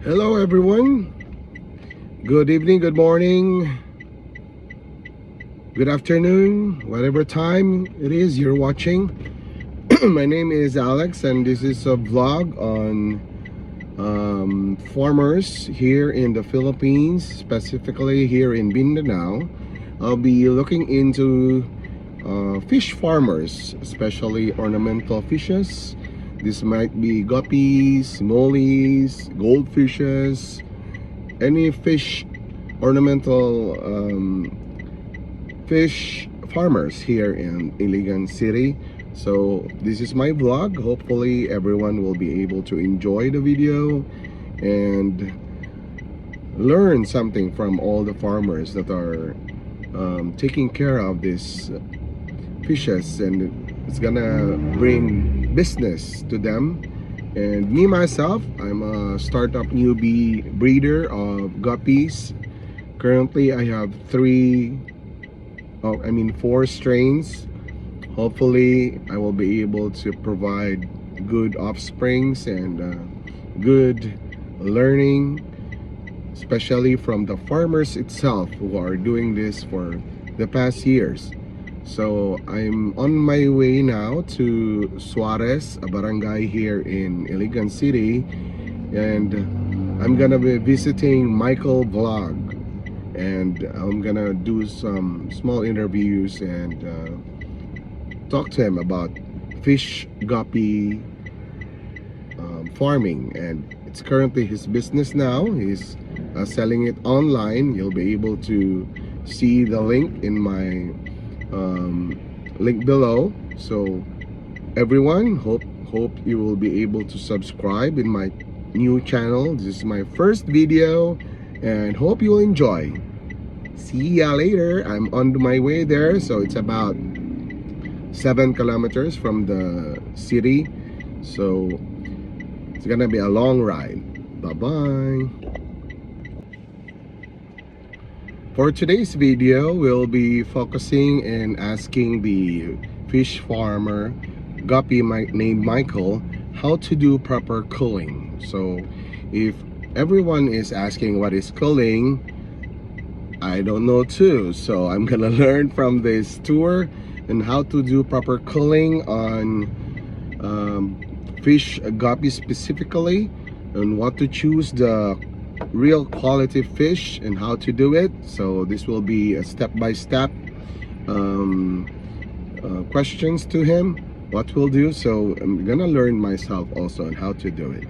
Hello everyone. Good evening, good morning, good afternoon, whatever time it is you're watching. My name is Alex and this is a vlog on farmers here in the Philippines, specifically here in Mindanao. I'll be looking into fish farmers, especially ornamental fishes. This might be guppies, mollies, goldfishes, any fish, ornamental fish farmers here in Iligan City. So this is my vlog. Hopefully everyone will be able to enjoy the video and learn something from all the farmers that are taking care of these fishes, and it's gonna bring business to them. And me myself, I'm a startup newbie breeder of guppies. Currently I have four strains. Hopefully I will be able to provide good offsprings and good learning, especially from the farmers itself who are doing this for the past years. So I'm on my way now to Suarez, a barangay here in Iligan City, and I'm gonna be visiting Michael Vlog, and I'm gonna do some small interviews and talk to him about fish guppy farming. And it's currently his business now. He's selling it online. You'll be able to see the link in my link below. So everyone, hope you will be able to subscribe in my new channel. This is my first video and hope you'll enjoy. See ya later. I'm on my way there, so it's about 7 kilometers from the city, so it's gonna be a long ride. Bye bye. For today's video, we'll be focusing and asking the fish farmer guppy named Michael how to do proper culling. So if everyone is asking what is culling, I don't know too, so I'm gonna learn from this tour and how to do proper culling on fish guppy specifically, and what to choose the real quality fish and how to do it. So this will be a step-by-step questions to him, what we'll do. So I'm gonna learn myself also on how to do it.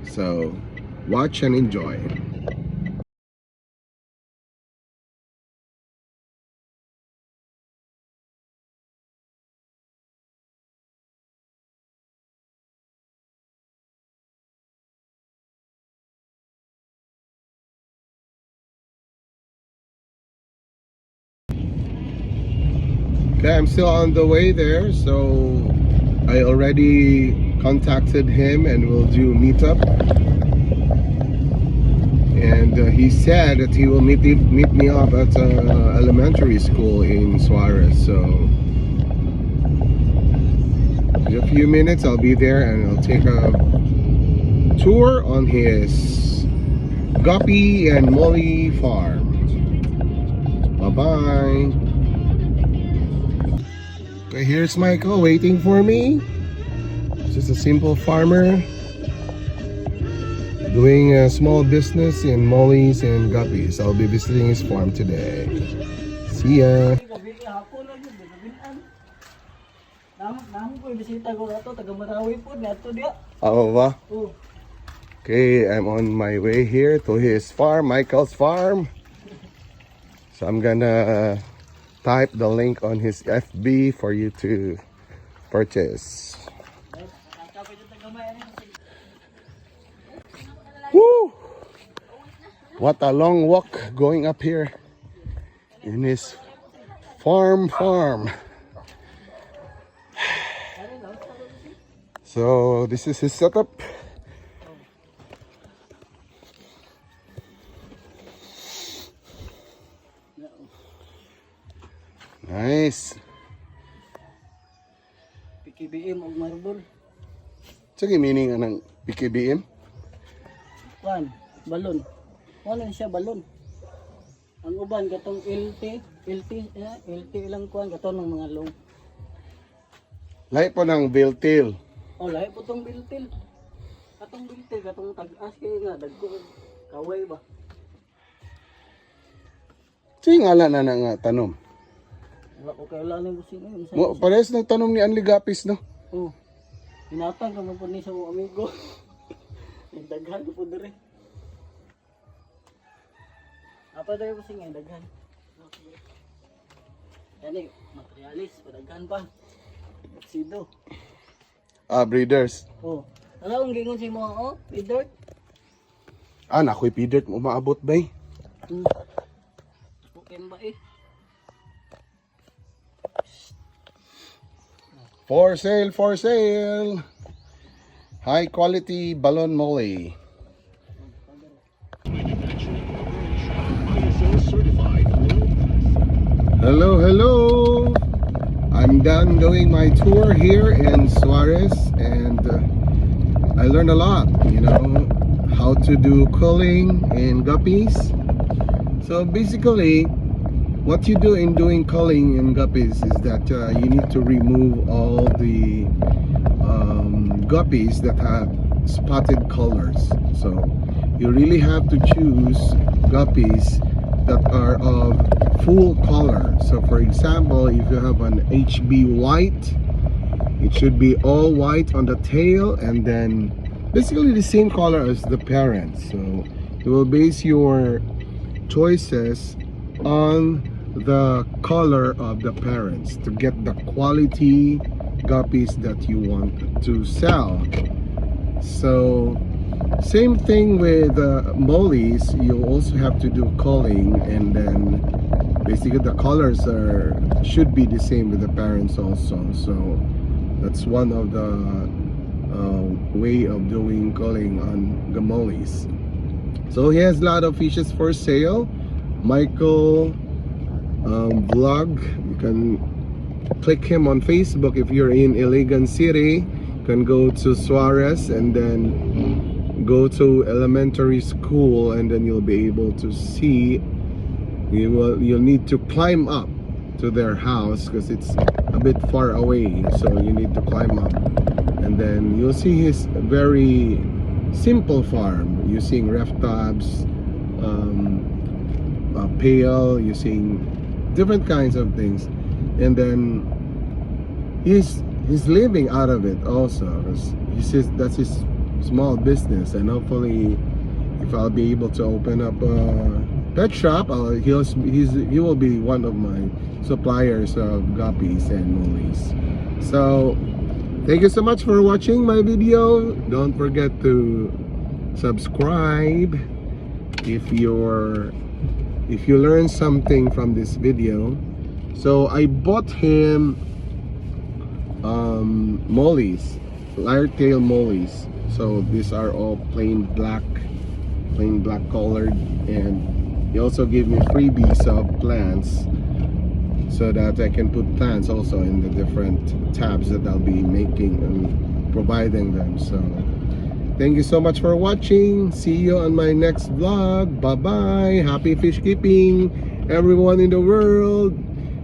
So watch and enjoy. Okay, I'm still on the way there, so I already contacted him and we'll do meetup. And he said that he will meet me up at elementary school in Suarez. So in a few minutes I'll be there and I'll take a tour on his guppy and molly farm. Bye bye. Okay, here's Michael waiting for me. Just a simple farmer doing a small business in mollies and guppies. I'll be visiting his farm today. See ya. Oh, ba? Okay, I'm on my way here to his farm, Michael's farm. So I'm gonna type the link on his FB for you to purchase. Woo! What a long walk going up here in his farm. So this is his setup. Nice. PKBM og marble. Sige meaning anang PKBM? Kwan, balon. Ano siya balon. Ang uban katong LT ilang kuan katong ng mga long. Lahi po ng biltil. Oh, lahi po tong biltil. Katong biltil katong tag-as kay nga dagko kaway ba. So yung ala na nga tanom. Wala ko kailangan mo sino yun. Mo pares ng tanom ni Anli Gapis no. Oh. Hinatang ka man po ni sa mga amigo. Daghan ko po dire. Apa daw ko singay daghan. Yani materialis padaghan pa. Oksido. Breeders. Oh. Ano ang gingon si mo Peter? Nakoy pidet mo maabot bay. Okay ba eh? For sale, for sale. High quality balon moly. Hello, hello. I'm done doing my tour here in Suarez, and I learned a lot, you know, how to do culling in guppies. So basically, what you do in doing culling in guppies is that you need to remove all the guppies that have spotted colors. So you really have to choose guppies that are of full color. So for example, if you have an HB white, it should be all white on the tail and then basically the same color as the parents. So you will base your choices on the color of the parents to get the quality guppies that you want to sell. So same thing with mollies, you also have to do culling, and then basically the colors should be the same with the parents also. So that's one of the way of doing culling on the mollies. So he has a lot of fishes for sale. Michael vlog, you can click him on Facebook. If you're in Iligan City, you can go to Suarez and then go to elementary school, and then you'll be able to see. You'll need to climb up to their house because it's a bit far away, so you need to climb up, and then you'll see his very simple farm using ref tubs, pail, using different kinds of things, and then he's living out of it also. He says that's his small business, and hopefully if I'll be able to open up a pet shop, he will be one of my suppliers of guppies and mollies. So thank you so much for watching my video. Don't forget to subscribe if you learn something from this video. So I bought him mollies, lyre tail mollies. So these are all plain black colored, and he also gave me freebies of plants so that I can put plants also in the different tabs that I'll be making and providing them. So thank you so much for watching. See you on my next vlog. Bye bye. Happy fish keeping, everyone in the world.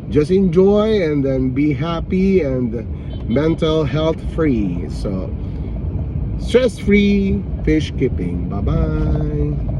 Just enjoy and then be happy and mental health free. So stress free fish keeping. Bye bye.